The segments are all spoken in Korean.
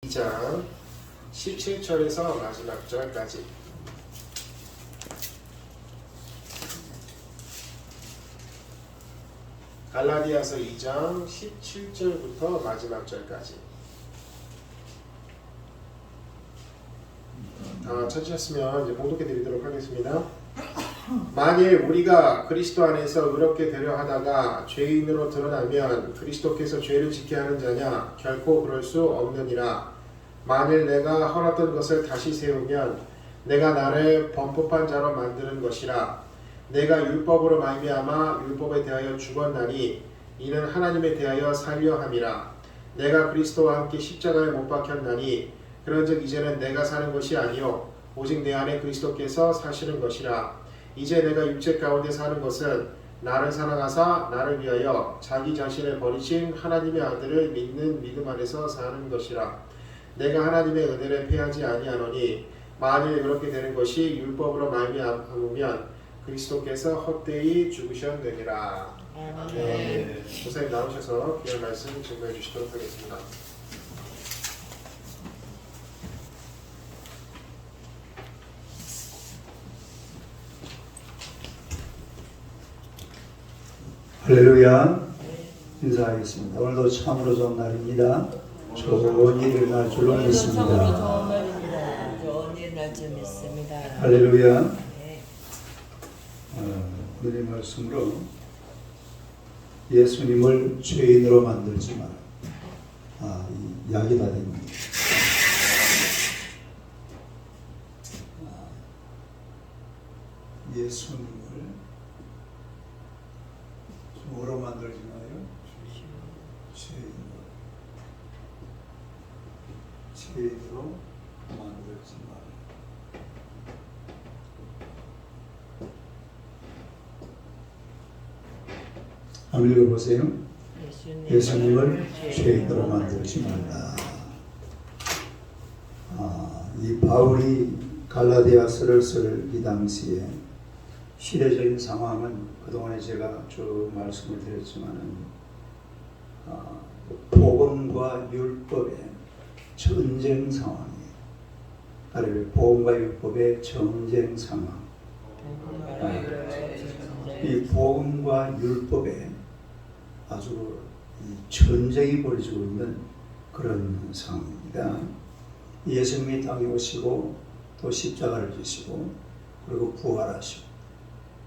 2장 17절에서 마지막 절까지. 갈라디아서 2장 17절부터 마지막 절까지. 찾으셨으면 이제 봉독해 드리도록 하겠습니다. 만일 우리가 그리스도 안에서 의롭게 되려 하다가 죄인으로 드러나면 그리스도께서 죄를 지게 하는 자냐? 결코 그럴 수 없느니라. 만일 내가 헐었던 것을 다시 세우면 내가 나를 범법한 자로 만드는 것이라. 내가 율법으로 말미암아 율법에 대하여 죽었나니 이는 하나님에 대하여 살려 함이라. 내가 그리스도와 함께 십자가에 못 박혔나니 그런즉 이제는 내가 사는 것이 아니요 오직 내 안에 그리스도께서 사시는 것이라. 이제 내가 육체 가운데 사는 것은 나를 사랑하사 나를 위하여 자기 자신을 버리신 하나님의 아들을 믿는 믿음 안에서 사는 것이라. 내가 하나님의 은혜를 패하지 아니하노니 만일 그렇게 되는 것이 율법으로 말미암으면 그리스도께서 헛되이 죽으셨느니라. 네. 조사님 나오셔서 귀한 말씀 증거해 주시도록 하겠습니다. 할렐루야. 인사하겠습니다. 오늘도 참으로 좋은 날입니다. 좋은 일을 날 줄로 믿습니다. 좋은 일을 날 줄 믿습니다. 할렐루야. 네. 오늘의 말씀으로 예수님을 죄인으로 만들지 마라. 이야기가 됩니다. 예수님을 뭐로 만들지 마요? 죄인으로 만들지 마라. 한번 읽어보세요. 예수님을 죄인으로 만들지 말라. 이 바울이 갈라디아서를 쓸 이 당시에 시대적인 상황은 그동안에 제가 쭉 말씀을 드렸지만은 복음과 율법의 전쟁 상황이에요. 복음과 율법의 전쟁 상황. 이 복음과 율법에 아주 전쟁이 벌어지고 있는 그런 상황입니다. 예수님이 땅에 오시고 또 십자가를 지시고 그리고 부활하시고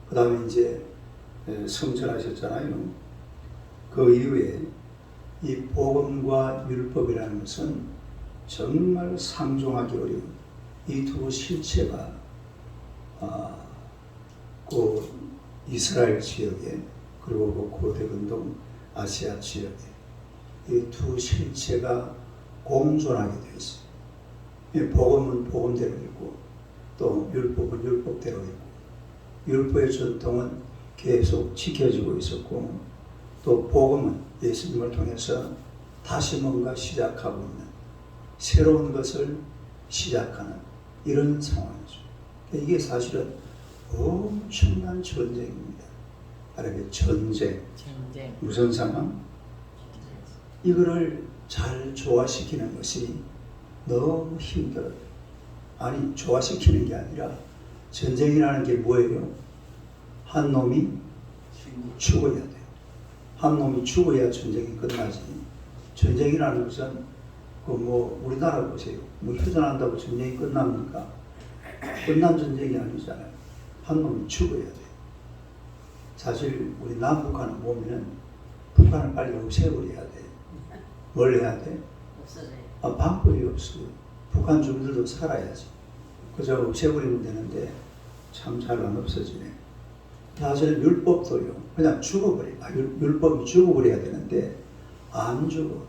그 다음에 이제 승천하셨잖아요. 그 이후에 이 복음과 율법이라는 것은 정말 상종하기 어려운 이 두 실체가 그 이스라엘 지역에 그리고 그 고대 근동 아시아 지역에 이 두 실체가 공존하게 되어 있어요. 복음은 복음대로 있고 또 율법은 율법대로 있고 율법의 전통은 계속 지켜지고 있었고 또 복음은 예수님을 통해서 다시 뭔가 시작하고 있는 새로운 것을 시작하는 이런 상황이죠. 이게 사실은 엄청난 전쟁입니다. 바로 전쟁. 무슨 상황? 이거를 잘 조화시키는 것이 너무 힘들어요. 아니 조화시키는 게 아니라 전쟁이라는 게 뭐예요? 한 놈이 죽어야 돼요. 한 놈이 죽어야 전쟁이 끝나지. 전쟁이라는 것은 우리나라 보세요. 휴전한다고 전쟁이 끝납니까? 끝난 전쟁이 아니잖아요. 한 놈이 죽어야 돼요. 사실 우리 남북한을 보면은 북한을 빨리 없애버려야 돼. 뭘 해야 돼? 없어져요. 방법이 없어요. 북한 주민들도 살아야지. 그저 없애버리면 되는데 참 잘 안 없어지네. 사실 율법도요. 그냥 죽어버려. 율법이 죽어버려야 되는데 안 죽어.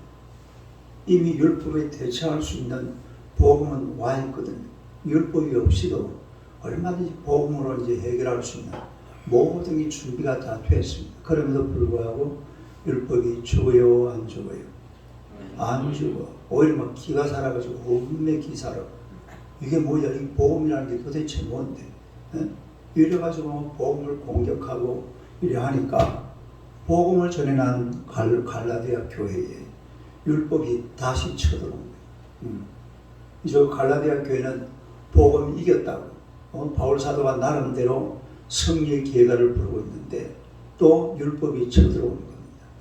이미 율법에 대처할 수 있는 복음은 와 있거든요. 율법이 없이도 얼마든지 복음으로 이제 해결할 수 있는 모든 게 준비가 다 됐습니다. 그럼에도 불구하고 율법이 죽어요, 안 죽어요? 안 죽어. 오히려 막 기가 살아가지고 온매 기사로. 이게 뭐야? 이 복음이라는 게 도대체 뭔데? 이래가지고 복음을 공격하고 이래 하니까 복음을 전해난 갈라디아 교회에 율법이 다시 쳐들어온 거예요. 저 갈라디아 교회는 복음 이겼다고 바울 사도가 나름대로 성령 계가를 부르고 있는데 또 율법이 쳐들어오는 겁니다.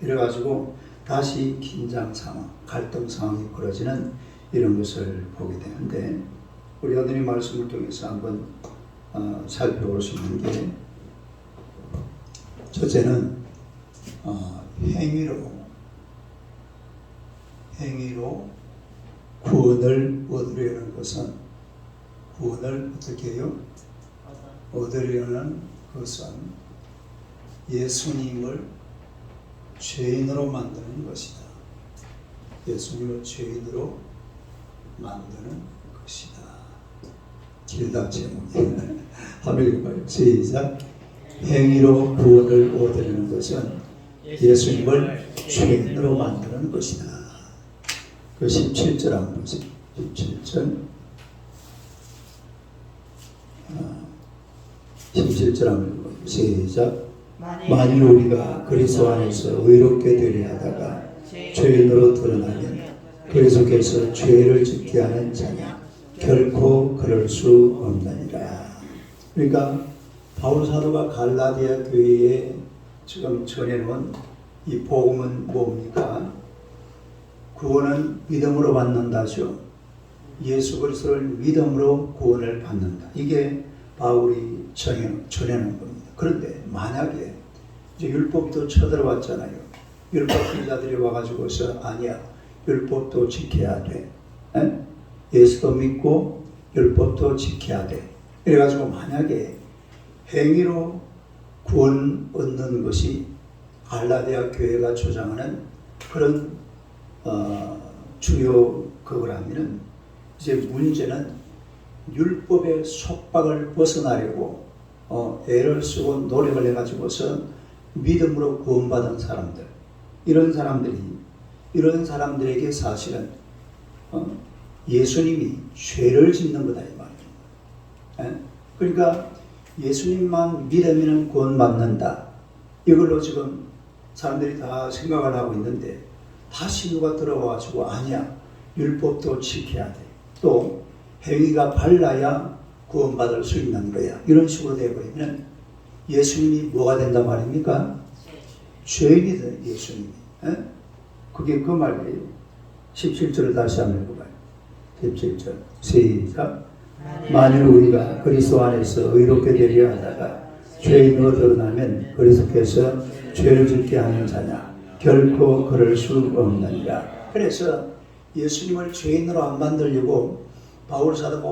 이래가지고 다시 긴장 상황, 갈등 상황이 벌어지는 이런 것을 보게 되는데 우리 하나님 말씀을 통해서 한번 살펴볼 수 있는 게 첫째는 행위로 구원을 얻으려는 것은 구원을 어떻게 해요? 얻으려는 것은 예수님을 죄인으로 만드는 것이다. 예수님을 죄인으로 만드는 것이다. 길다 제목이. 한번 읽어봐요. 시작. 행위로 구원을 얻으려는 것은 예수님을 죄인으로 만드는 것이다. 그 17절 한번 보세요. 17절. 17절 한번 읽어봐요. 시작. 만일 우리가 그리스도 안에서 의롭게 되려 하다가 죄인으로 드러나면 그리스도께서 죄를 짓게 하는 자냐 결코 그럴 수 없느니라. 그러니까 바울 사도가 갈라디아 교회에 지금 전해놓은 이 복음은 뭡니까? 구원은 믿음으로 받는다죠. 예수 그리스도를 믿음으로 구원을 받는다. 이게 바울이 전해놓은 겁니다. 그런데 만약에 이제 율법도 쳐들어왔잖아요. 율법주의자들이 와가지고서 아니야, 율법도 지켜야 돼. 예수도 믿고 율법도 지켜야 돼. 이래가지고 만약에 행위로 구원 얻는 것이 갈라디아 교회가 주장하는 그런 주요 그거라면은 이제 문제는 율법의 속박을 벗어나려고 애를 쓰고 노력을 해가지고서 믿음으로 구원받은 사람들, 이런 사람들에게 사실은 예수님이 죄를 짓는 거다 이 말이에요. 그러니까 예수님만 믿으면 구원받는다. 이걸로 지금 사람들이 다 생각을 하고 있는데 다시 누가 들어와가지고 아니야, 율법도 지켜야 돼. 또 행위가 발라야 구원받을 수 있는 거야. 이런 식으로 되어버리면 예수님이 뭐가 된단 말입니까? 죄인이 돼, 예수님이. 그게 그 말이에요. 17절을 다시 한번 읽어봐요. 17절 시작. 만일 우리가 그리스도 안에서 의롭게 되려 하다가 죄인으로 드러나면 그리스도께서 죄를 짓게 하는 자냐 결코 그럴 수 없느니라. 그래서 예수님을 죄인으로 안 만들려고 바울 사도가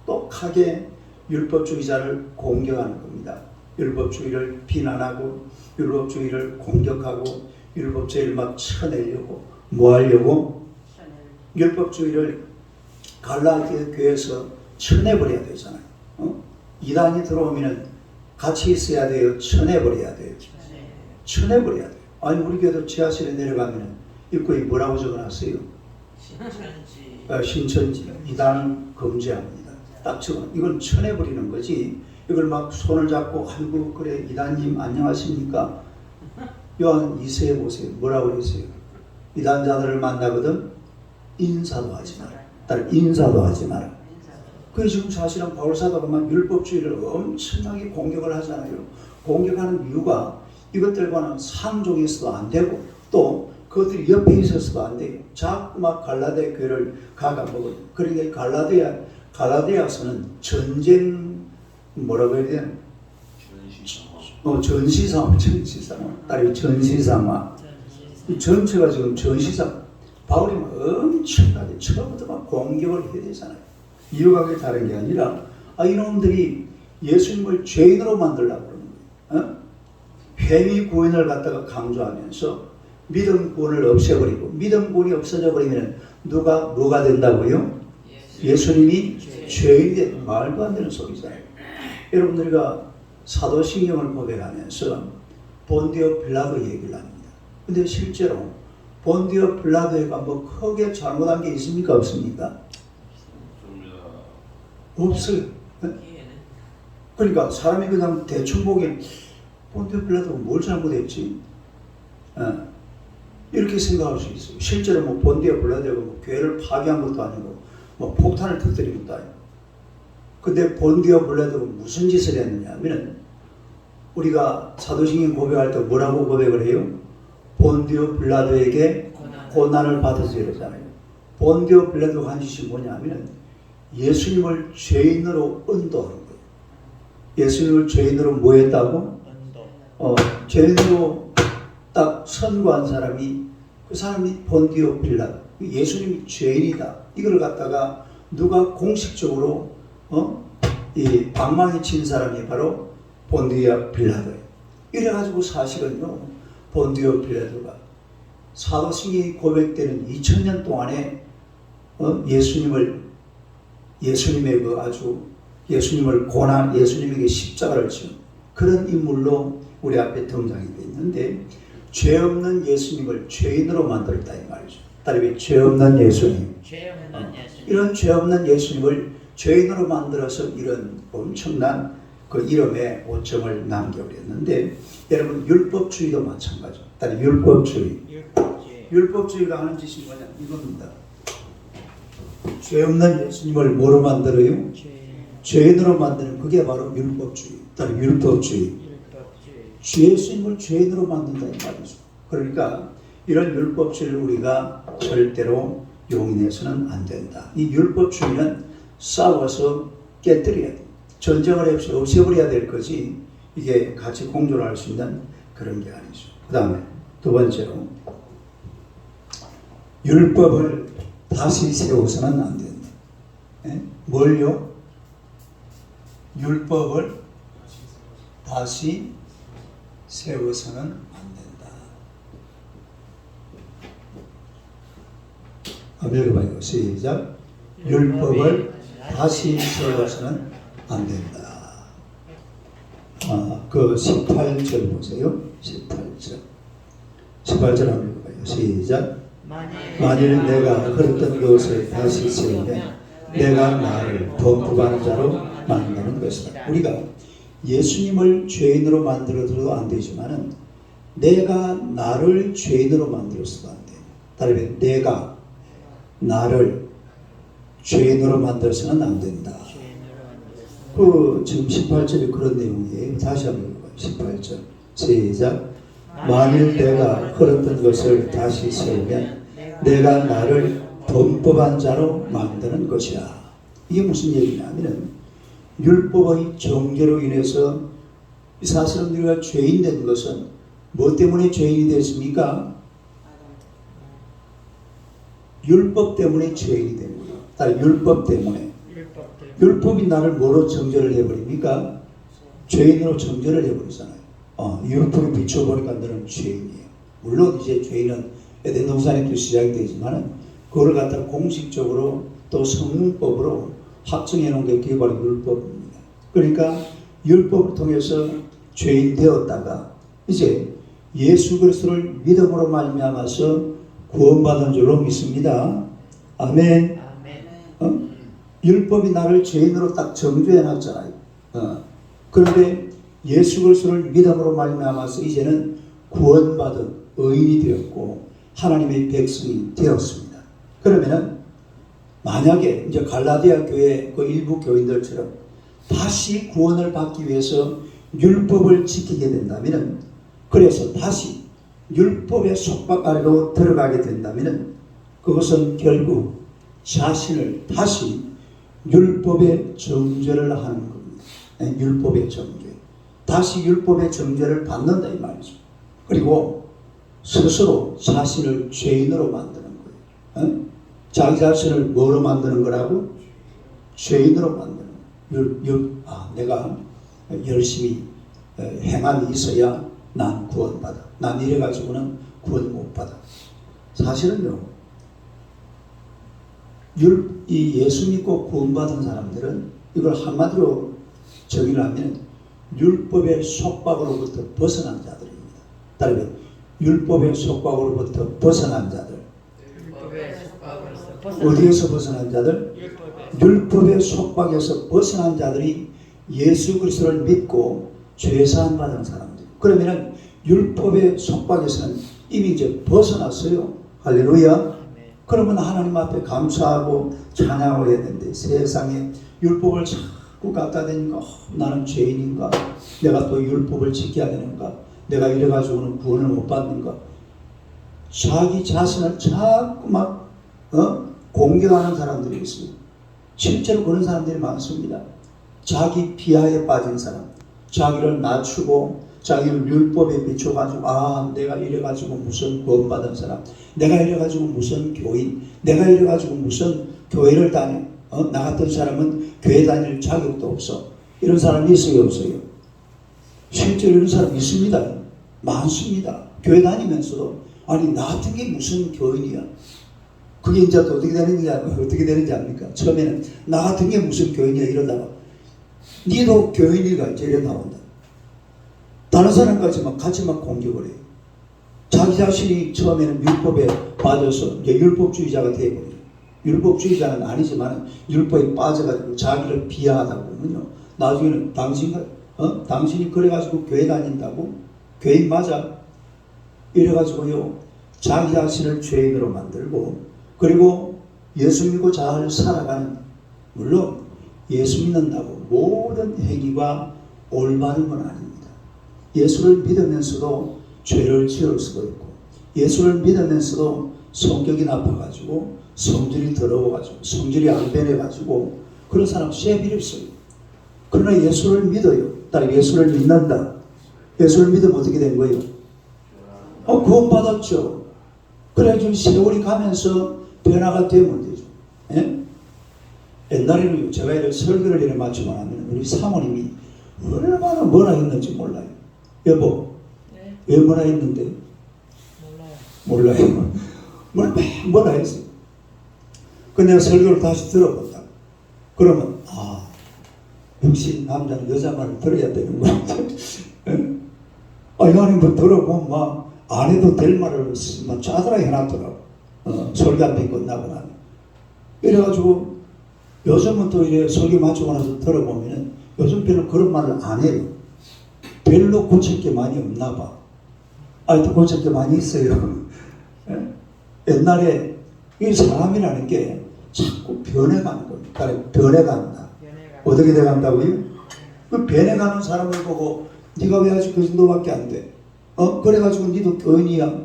혹독하게 율법주의자를 공격하는 겁니다. 율법주의를 비난하고 율법주의를 공격하고 율법주의를 막 쳐내려고 뭐 하려고? 율법주의를 갈라디아 교회에서 쳐내버려야 되잖아요. 이단이 들어오면 같이 있어야 돼요? 쳐내버려야 돼요? 쳐내버려야 돼요. 아니 우리 교회도 지하실에 내려가면 입구에 뭐라고 적어놨어요? 신천지. 이단 금지합니다. 딱 적어. 이건 쳐내버리는 거지. 이걸 막 손을 잡고 아이고 그래 이단님 안녕하십니까? 요한 2세에 보세요. 뭐라고 그랬어요? 이단자들을 만나거든 인사도 하지 마라. 딸 인사도 하지 마라. 그 지금 사실은 바울 사도가 막 율법주의를 엄청나게 공격을 하잖아요. 공격하는 이유가 이것들과는 상종해서도 안 되고 또 그것들이 옆에 있어서도 안 돼요. 자꾸 막 갈라디아 교회를 가가먹어요. 그러니까 갈라디아서는 전쟁 뭐라고 해야 되나? 전시상황. 딸이 전시상황. 이 전체가 지금 전시상. 바울이 엄청나게 처음부터 막 공격을 해야 되잖아요. 이유가 그게 다른 게 아니라 이놈들이 예수님을 죄인으로 만들려고 그러는 거예요. 행위 구원을 갖다가 강조하면서 믿음 구원을 없애버리고 믿음 구원이 없어져 버리면 누가 뭐가 된다고요? 예수님이 죄인이 된 말도 안 되는 소리잖아요. 여러분들과 사도신경을 고백하면서 본디오 빌라도 얘기를 합니다. 근데 실제로 본디오 빌라도가 뭐 크게 잘못한 게 있습니까? 없습니까? 없어요. 그러니까 사람이 그냥 대충 보기엔 본디오 빌라도가 뭘 잘못했지? 이렇게 생각할 수 있어요. 실제로 뭐 본디오 빌라도가 뭐 교회를 파괴한 것도 아니고 뭐 폭탄을 터뜨립니다. 근데 본디오 빌라도가 무슨 짓을 했느냐 하면은 우리가 사도신경 고백할 때 뭐라고 고백을 해요? 본디오 빌라도에게 고난을 받아서 이러잖아요. 본디오 빌라도가 한 짓이 뭐냐 하면은 예수님을 죄인으로 언도한 거예요. 예수님을 죄인으로 뭐 했다고? 죄인으로 딱 선고한 사람이 그 사람이 본디오 빌라도. 예수님이 죄인이다. 이걸 갖다가 누가 공식적으로 이 방망이 친 사람이 바로 본디오 빌라도예요. 이래가지고 사실은요, 본디오 빌라도가 사도신경이 고백되는 2000년 동안에 예수님의 그 아주 예수님을 고난, 예수님에게 십자가를 지은 그런 인물로 우리 앞에 등장이 되어 있는데, 죄 없는 예수님을 죄인으로 만들었다 이 말이죠. 따르면 죄 없는 예수님, 이런 죄 없는 예수님을 죄인으로 만들어서 이런 엄청난 그 이름에 오점을 남겨버렸는데, 여러분 율법주의도 마찬가지죠. 따르면 율법주의가 하는 짓이 뭐냐 이겁니다. 죄 없는 예수님을 뭐로 만들어요? 죄인으로 만드는 그게 바로 율법주의. 따르면 율법주의. 예수님을 죄인으로 만든다 이 말이죠. 그러니까 이런 율법주의를 우리가 절대로 용인해서는 안 된다. 이 율법주의는 싸워서 깨뜨려야 돼. 전쟁을 해서 없애버려야 될 거지 이게 같이 공존할 수 있는 그런 게 아니죠. 그 다음에 두 번째로 율법을 다시 세워서는 안 된다. 뭘요? 율법을 다시 세워서는 안 된다. 한번 읽어봐요. 시작. 율법을 다시 세워서는 안 된다. 그 18절 보세요. 18절 한번 읽어봐요. 시작. 만일 내가 그랬던 것을 다시 세우면 내가 나를 범법한 자로 만드는 것이다. 우리가 예수님을 죄인으로 만들어도 안 되지만은 내가 나를 죄인으로 만들어서도 안 돼. 따르면 내가 나를 죄인으로 만들어서는 안 된다. 지금 18절에 그런 내용이에요. 다시 한번 읽어봐요. 18절 시작. 만일 내가 흘렀던 것을 다시 세우면 내가 나를 범법한 자로 만드는 것이야. 이게 무슨 얘기냐면 율법의 정죄로 인해서 사실은 우리가 죄인 된 것은 뭐 때문에 죄인이 됐습니까? 율법 때문에 죄인이 된 거예요. 따라 율법 때문에. 율법이 나를 뭐로 정죄를 해버립니까? 죄인으로 정죄를 해버리잖아요. 율법에 비춰보니까 너는 죄인이에요. 물론 이제 죄인은 에덴 동산에도 시작이 되지만은 그걸 갖다 공식적으로 또 성문법으로 확정해 놓은 게 그게 바로 율법입니다. 그러니까 율법을 통해서 죄인 되었다가 이제 예수 그리스도를 믿음으로 말미암아서 구원받은 줄로 믿습니다. 아멘. 율법이 나를 죄인으로 딱 정죄해 놨잖아요. 그런데 예수 그리스도를 믿음으로 말미암아서 이제는 구원받은 의인이 되었고 하나님의 백성이 되었습니다. 그러면은 만약에 이제 갈라디아 교회 그 일부 교인들처럼 다시 구원을 받기 위해서 율법을 지키게 된다면은, 그래서 다시 율법의 속박 아래로 들어가게 된다면은 그것은 결국 자신을 다시 율법의 정죄를 하는 겁니다. 율법의 정죄. 다시 율법의 정죄를 받는다 이 말이죠. 그리고 스스로 자신을 죄인으로 만드는 거예요. 자기 자신을 뭐로 만드는 거라고? 죄인으로 만드는 거예요. 내가 열심히 행함이 있어야 난 구원받아. 난 이래가지고는 구원 못 받아. 사실은요, 이 예수 믿고 구원받은 사람들은 이걸 한마디로 정의를 하면 율법의 속박으로부터 벗어난 자들입니다. 따르면 율법의 속박으로부터 벗어난 자들. 어디에서 벗어난 자들? 율법의 속박에서 벗어난 자들이 예수 그리스도를 믿고 죄사함 받은 사람들. 그러면은 율법의 속박에서는 이미 이제 벗어났어요. 할렐루야. 그러면 하나님 앞에 감사하고 찬양하고 했는데 세상에 율법을 자꾸 갖다 대니까 나는 죄인인가? 내가 또 율법을 지켜야 되는가? 내가 이래가지고는 구원을 못 받는가? 자기 자신을 자꾸 막 공격하는 사람들이 있습니다. 실제로 그런 사람들이 많습니다. 자기 비하에 빠진 사람, 자기를 낮추고 자기를 율법에 비춰가지고 내가 이래가지고 무슨 구원받은 사람, 내가 이래가지고 무슨 교인, 내가 이래가지고 무슨 교회를 다녀, 나 같은 사람은 교회 다닐 자격도 없어. 이런 사람이 있어요, 없어요? 실제로 이런 사람이 있습니다. 많습니다. 교회 다니면서도 아니 나 같은 게 무슨 교인이야. 그게 이제 또 어떻게 되는지 압니까? 처음에는 나 같은 게 무슨 교인이야 이러다가 니도 교인이가 이제 이래 나온다. 다른 사람까지만 같이 막 공격을 해요. 자기 자신이 처음에는 율법에 빠져서 이제 율법주의자가 되어버려요. 율법주의자는 아니지만 율법에 빠져가지고 자기를 비하하다 보면요. 나중에는 당신이 그래가지고 교회 다닌다고? 교인 맞아? 이래가지고요. 자기 자신을 죄인으로 만들고 그리고 예수 믿고 잘 살아가는 물론 예수 믿는다고 모든 행위가 올바른 건 아닙니다. 예수를 믿으면서도 죄를 지을 수도 있고 예수를 믿으면서도 성격이 나빠가지고 성질이 더러워가지고 성질이 안 변해가지고 그런 사람 세비를 써요. 그러나 예수를 믿어요. 딱 예수를 믿는다. 예수를 믿으면 어떻게 된 거예요? 구원받았죠. 그래가지고 세월이 가면서 변화가 되면 되죠. 예? 옛날에는 제가 이렇게 설교를 이렇게 마치고 나면 우리 사모님이 얼마나 뭐라 했는지 몰라요. 여보, 네? 왜 뭐라 했는데? 몰라요. 뭐라 했어요. 근데 내가 설교를 다시 들어본다. 그러면 역시 남자는 여자 말을 들어야 되는 거야. 이 안에 뭐 들어보면 막 안 해도 될 말을 막 짜들하게 해놨더라고. 설교 안 듣고 나고 나면. 이래가지고 요즘은 또 이래 설교 마치고 나서 들어보면은 요즘 별로 그런 말을 안 해요. 별로 고칠 게 많이 없나 봐. 또 고칠 게 많이 있어요. 옛날에 이 사람이라는 게 자꾸 변해가는 겁니다. 변해간다. 어떻게 돼간다고요? 그 변해가는 사람을 보고 네가 왜 아직 그 정도밖에 안 돼? 그래가지고 니도 교인이야.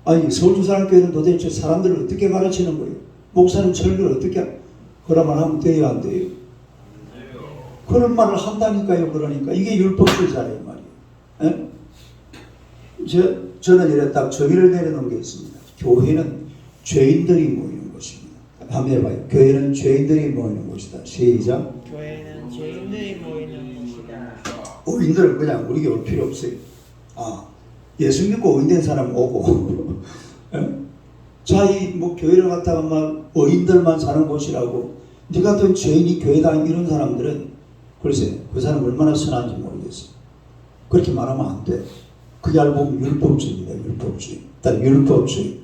아니 서울주사랑교회는 도대체 사람들을 어떻게 가르치는 거예요? 목사님 설교를 어떻게 그러면 하면 돼요 안 돼요? 그런 말을 한다니까요. 그러니까 이게 율법주의자래요 말이에요. 저는 이래 딱 정의를 내려놓은 게 있습니다. 교회는 죄인들이 모이는 곳입니다. 한번 해봐요. 교회는 죄인들이 모이는 곳이다. 시작. 교회는 죄인들이 모이는 곳이다. 오인들은 그냥 우리에게 올 필요 없어요. 예수 믿고 오인된 사람 오고 자기 뭐 교회를 갔다가 막 어인들만 사는 곳이라고 네 같은 죄인이 교회 다니는 이런 사람들은 글쎄 그 사람 얼마나 선한지 모르겠어요. 그렇게 말하면 안 돼. 그게 알고 보면 율법주의입니다. 율법주의.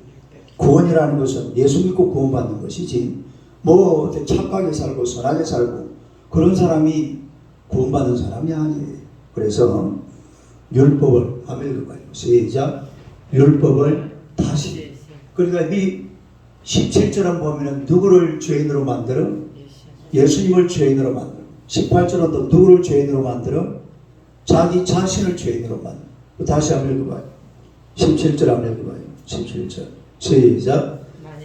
구원이라는 것은 예수 믿고 구원받는 것이지 뭐 착하게 살고 선하게 살고 그런 사람이 구원받는 사람이 아니에요. 그래서 율법을 한번 읽어봐요. 시작. 율법을 다시. 그러니까 이 17절은 보면은 누구를 죄인으로 만들어? 예수님을 죄인으로 만들어. 18절은 또 누구를 죄인으로 만들어? 자기 자신을 죄인으로 만들어. 다시 한번 읽어봐요. 17절 한번 읽어봐요. 17절. 시작.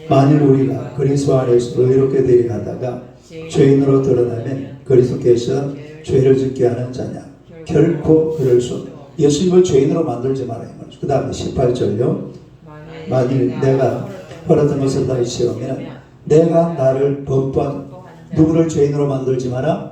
만일 우리가 그리스도 안에서 의롭게 되게 하다가 죄인으로 드러나면 그리스도께서 죄를 짓게 하는 자냐? 결코 그럴 수 없다. 예수님을 죄인으로 만들지 말아요. 그 다음에 18절요. 만일 내가 허락된 것을 다시 시험하면 내가 나를 범한 누구를 죄인으로 만들지 마라?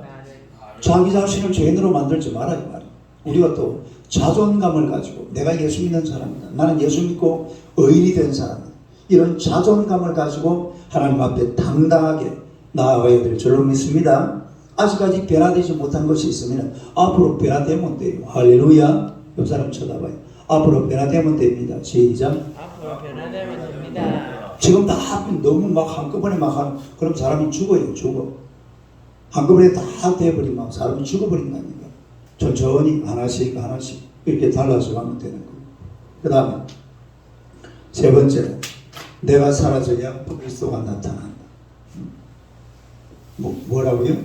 자기 자신을 죄인으로 만들지 마라. 이 말이에요. 우리가 또 자존감을 가지고 내가 예수 믿는 사람이다. 나는 예수 믿고 의인이 된 사람이다. 이런 자존감을 가지고 하나님 앞에 당당하게 나아가야 될 줄로 믿습니다. 아직까지 변화되지 못한 것이 있으면 앞으로 변화되면 돼요. 할렐루야. 옆 사람 쳐다봐요. 앞으로 변화되면 됩니다. 시작. 앞으로 변화되면 됩니다. 지금 다 너무 막 한꺼번에 막 하면 그럼 사람이 죽어요. 한꺼번에 다 돼버리면 사람이 죽어버린다니까. 천천히 하나씩 이렇게 달라서 가면 되는 거예요. 그 다음에 세 번째는 내가 사라져야 그리스도가 나타난다. 뭐라고요?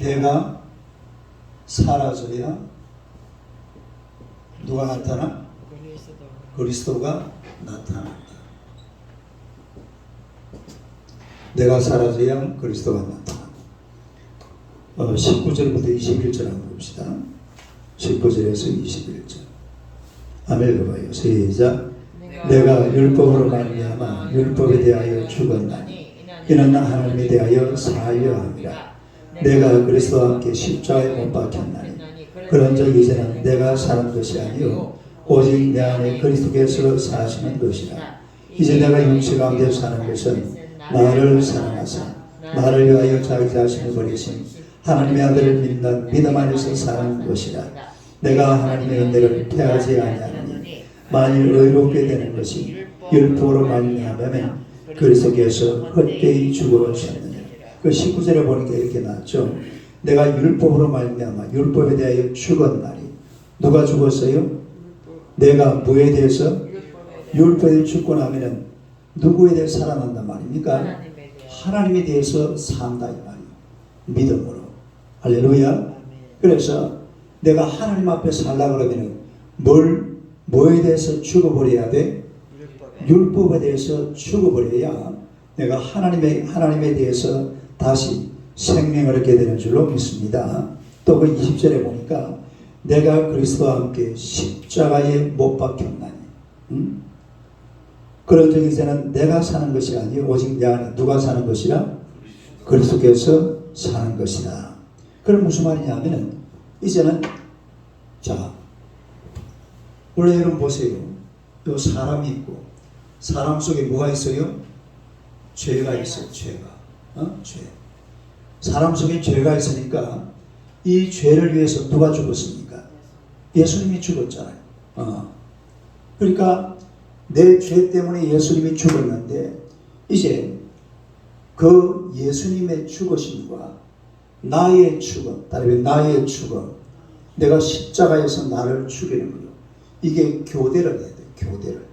내가 사라져야 누가 나타나? 그리스도가 나타난다. 내가 사라져야 그리스도가 나타난다. 19절부터 21절 한번 봅시다. 19절에서 21절. 아멘. 읽어봐요. 시작. 내가 율법으로 말미암아 율법에 대하여 죽었나니 이는 하나님에 대하여 사하려 함이라. 내가 그리스도와 함께 십자가에 못 박혔나니 그런즉 이제는 내가 사는 것이 아니요 오직 내 안에 그리스도께서 사시는 것이라. 이제 내가 육체 가운데 사는 것은 나를 사랑하사 나를 위하여 자기 자신을 버리신 하나님의 아들을 믿는 믿음 안에서 사는 것이라. 내가 하나님의 은혜를 패하지 아니하노니 만일 의롭게 되는 것이 율법으로 말미암으면 그리스도께서 헛되이 죽으셨느니라. 그 19절에 보니까 이렇게 나왔죠. 내가 율법으로 말미암아 율법에 대하여 죽었나니 누가 죽었어요? 내가 뭐에 대해서? 율법에 죽고 나면은 누구에 대해 살아난단 말입니까? 하나님에 대해서 산다 이 말이에요. 믿음으로. 할렐루야. 그래서 내가 하나님 앞에 살라 그러면은 뭐에 대해서 죽어버려야 돼? 율법에 대해서 죽어버려야 내가 하나님에 대해서 다시 생명을 얻게 되는 줄로 믿습니다. 또 그 20절에 보니까 내가 그리스도와 함께 십자가에 못 박혔나니 그런즉 이제는 내가 사는 것이 아니요 오직 내 안에 누가 사는 것이라? 그리스도께서 사는 것이다. 그럼 무슨 말이냐면은 이제는 자 원래 여러분 보세요. 요 사람이 있고 사람 속에 뭐가 있어요? 죄가 있어요. 죄. 사람 속에 죄가 있으니까 이 죄를 위해서 누가 죽었습니까? 예수님이 죽었잖아요. 그러니까 내 죄 때문에 예수님이 죽었는데 이제 그 예수님의 죽으심과 나의 죽음, 따르면 나의 죽음, 내가 십자가에서 나를 죽이는 거예요. 이게 교대를 해야 돼. 교대를.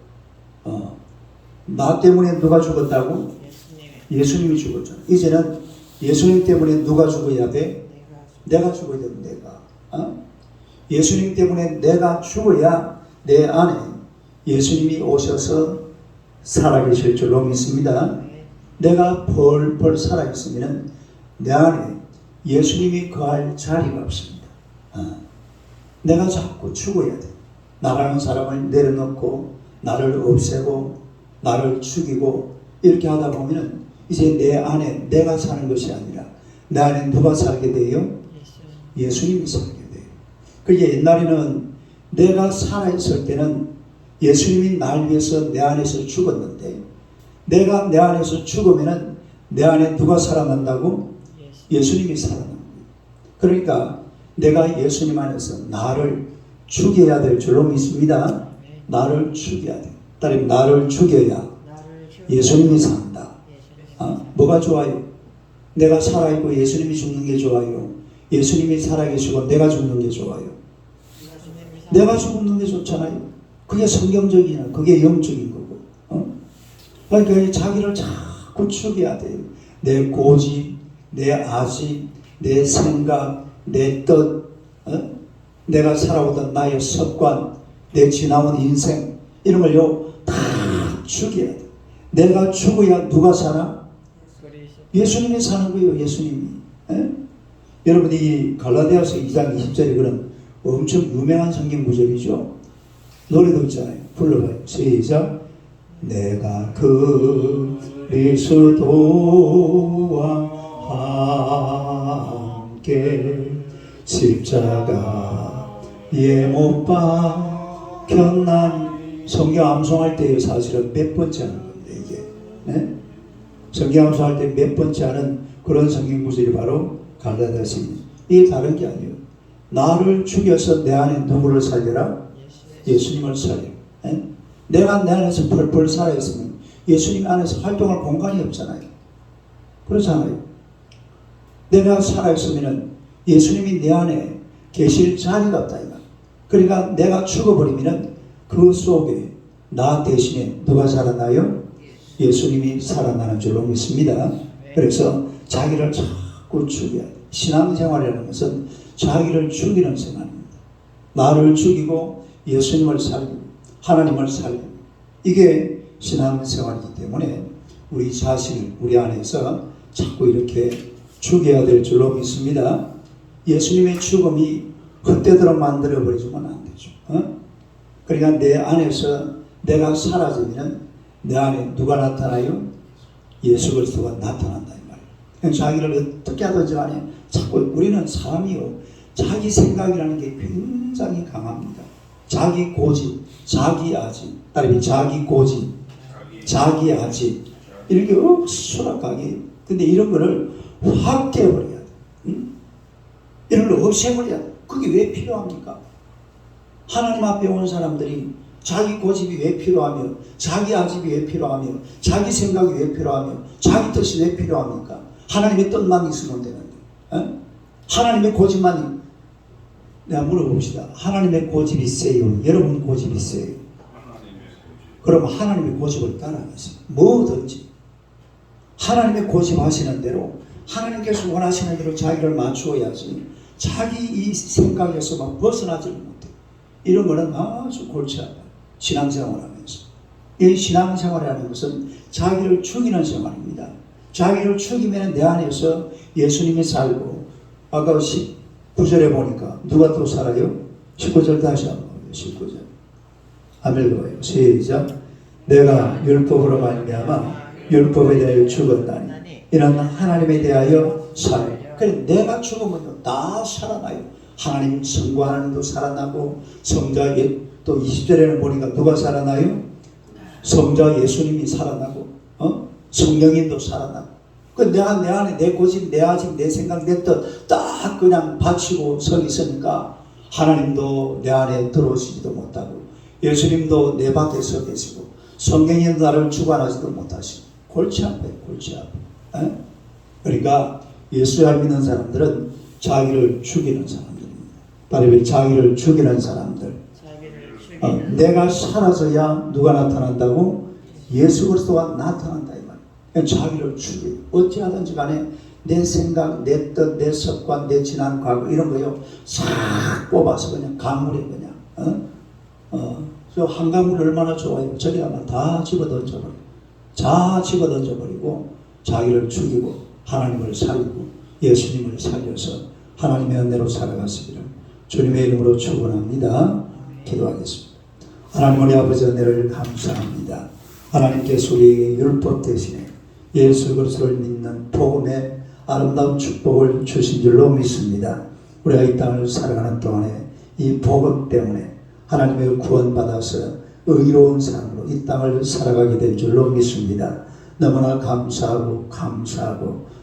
나 때문에 누가 죽었다고? 예수님이 죽었잖아. 이제는 예수님 때문에 누가 죽어야 돼? 내가 죽어야 돼. 내가. 예수님 때문에 내가 죽어야 내 안에 예수님이 오셔서 살아계실 줄로 믿습니다. 내가 펄펄 살아있으면 내 안에 예수님이 거할 자리가 없습니다. 내가 자꾸 죽어야 돼. 나가는 사람을 내려놓고 나를 없애고 나를 죽이고 이렇게 하다 보면 이제 내 안에 내가 사는 것이 아니라 내 안에 누가 살게 돼요? 예수님이 살게 돼요. 그게 옛날에는 내가 살아있을 때는 예수님이 날 위해서 내 안에서 죽었는데 내가 내 안에서 죽으면 내 안에 누가 살아난다고? 예수님이 살아난다. 그러니까 내가 예수님 안에서 나를 죽여야 될 줄로 믿습니다. 나를 죽여야 돼. 따님 나를 죽여야 예수님이 산다. 뭐가 좋아요? 내가 살아있고 예수님이 죽는 게 좋아요? 예수님이 살아계시고 내가 죽는 게 좋아요? 내가 죽는 게 좋잖아요. 그게 성경적이나 그게 영적인 거고. 그러니까 자기를 자꾸 죽여야 돼요. 내 고집, 내 아집, 내 생각, 내 뜻, 내가 살아오던 나의 습관, 내 지나온 인생 이런 걸요 다 죽여야 돼. 내가 죽어야 누가 살아? 예수님이 사는 거예요. 예수님이. 여러분 이 갈라디아서 2장 20절이 그런 엄청 유명한 성경 구절이죠. 노래도 있잖아요. 불러봐요. 시작. 내가 그리스도와 함께 십자가에 못 박혔나니. 성경 암송할 때 사실은 몇 번째 하는 겁니다. 이게 성경 암송할 때 몇 번째 하는 그런 성경 구절이 바로 갈라디아서. 이게 다른 게 아니에요. 나를 죽여서 내 안에 누구를 살려라? 예수님을 살려. 내가 내 안에서 펄펄 살아있으면 예수님 안에서 활동할 공간이 없잖아요. 그렇잖아요. 내가 살아있으면 예수님이 내 안에 계실 자리가 없다. 그러니까 내가 죽어버리면 그 속에 나 대신에 누가 살아나요? 예수님이 살아나는 줄로 믿습니다. 그래서 자기를 자꾸 죽여야 돼. 신앙생활이라는 것은 자기를 죽이는 생활입니다. 나를 죽이고 예수님을 살리고 하나님을 살리고, 이게 신앙생활이기 때문에 우리 자신을 우리 안에서 자꾸 이렇게 죽여야 될 줄로 믿습니다. 예수님의 죽음이 헛되도록 만들어버리지면 안 되죠. 그러니까 내 안에서 내가 사라지면 내 안에 누가 나타나요? 예수 그리스도가 나타난다 이 말이에요. 자기를 어떻게 하든지 간에 자꾸 우리는 사람이요, 자기 생각이라는 게 굉장히 강합니다. 자기 고집, 자기 아집, 따르면 자기 고집, 자기 아집, 이렇게 억수락하게. 근데 이런 거를 확 깨버려야 돼. 이런 걸 없애버려야 돼. 그게 왜 필요합니까? 하나님 앞에 온 사람들이 자기 고집이 왜 필요하며, 자기 아집이 왜 필요하며, 자기 생각이 왜 필요하며, 자기 뜻이 왜 필요합니까? 하나님의 뜻만 있으면 되는데, 하나님의 고집만. 내가 물어봅시다. 하나님의 고집이 세요? 여러분 고집이 세요? 그럼 하나님의 고집을 따라가세요. 뭐든지 하나님의 고집하시는 대로, 하나님께서 원하시는 대로 자기를 맞추어야지, 자기 이 생각에서 막 벗어나지를 못해. 이런 거는 아주 골치 아파요. 신앙생활하면서. 이 신앙생활이라는 것은 자기를 죽이는 생활입니다. 자기를 죽이면 내 안에서 예수님이 살고, 아까 19절에 보니까 누가 또 살아요? 19절 다시 한번 보세요. 19절. 아멘. 거예요. 시작. 내가 율법으로 말미암아 율법에 대하여 죽었다니 이는 하나님에 대하여 살아요. 그래, 내가 죽으면 다 살아나요. 하나님 성부 하나님도 살아나고, 성자 또 20절에는 보니까 누가 살아나요? 성자 예수님이 살아나고, 성령님도 살아나고. 그 내 안에 내 고집, 내 아집, 내 생각, 내 뜻 딱 그냥 바치고 서 있으니까 하나님도 내 안에 들어오시지도 못하고, 예수님도 내 밖에 서 계시고, 성령님 나를 주관하지도 못하시고, 골치 아파요. 골치 아파요. 그러니가 예수를 믿는 사람들은 자기를 죽이는 사람들입니다. 바로 자기를 죽이는 사람들. 내가 사라져야 누가 나타난다고? 예수 그리스도가 나타난다 이 말이에요. 자기를 죽여요. 어찌하든지 간에 내 생각, 내 뜻, 내 습관, 내 지난 과거 이런 거요 싹 뽑아서 그냥 가물에 그냥 저 한강물 얼마나 좋아요. 저기 가면 다 집어 던져버려요. 다 집어 던져버리고 자기를 죽이고 하나님을 살리고 예수님을 살려서 하나님의 은혜로 살아갔으기를 주님의 이름으로 축원합니다. 기도하겠습니다. 하나님 우리 아버지 은혜를 감사합니다. 하나님께서 우리에게 율법 대신에 예수 그리스도를 믿는 복음의 아름다운 축복을 주신 줄로 믿습니다. 우리가 이 땅을 살아가는 동안에 이 복음 때문에 하나님의 구원받아서 의로운 삶으로 이 땅을 살아가게 된 줄로 믿습니다. 너무나 감사하고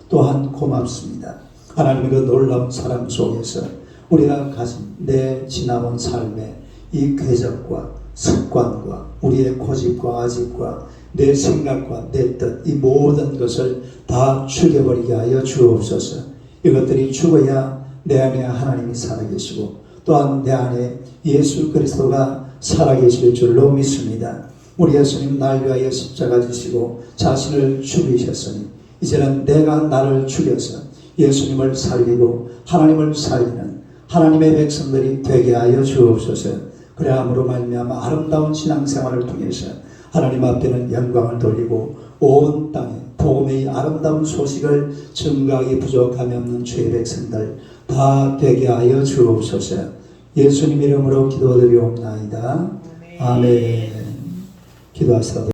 또한 고맙습니다. 하나님의 그 놀라운 사랑 속에서 우리가 가진 내 지나온 삶의 이 궤적과 습관과 우리의 고집과 아집과 내 생각과 내 뜻, 이 모든 것을 다 죽여버리게 하여 주옵소서. 이것들이 죽어야 내 안에 하나님이 살아계시고 또한 내 안에 예수 그리스도가 살아계실 줄로 믿습니다. 우리 예수님 날 위하여 십자가 지시고 자신을 죽이셨으니 이제는 내가 나를 죽여서 예수님을 살리고 하나님을 살리는 하나님의 백성들이 되게 하여 주옵소서. 그래함으로 말미암아 아름다운 신앙생활을 통해서 하나님 앞에는 영광을 돌리고 온 땅에 복음의 아름다운 소식을 증거하기 부족함이 없는 주의 백성들 다 되게 하여 주옵소서. 예수님 이름으로 기도드리옵나이다. 아멘. 기도하시다.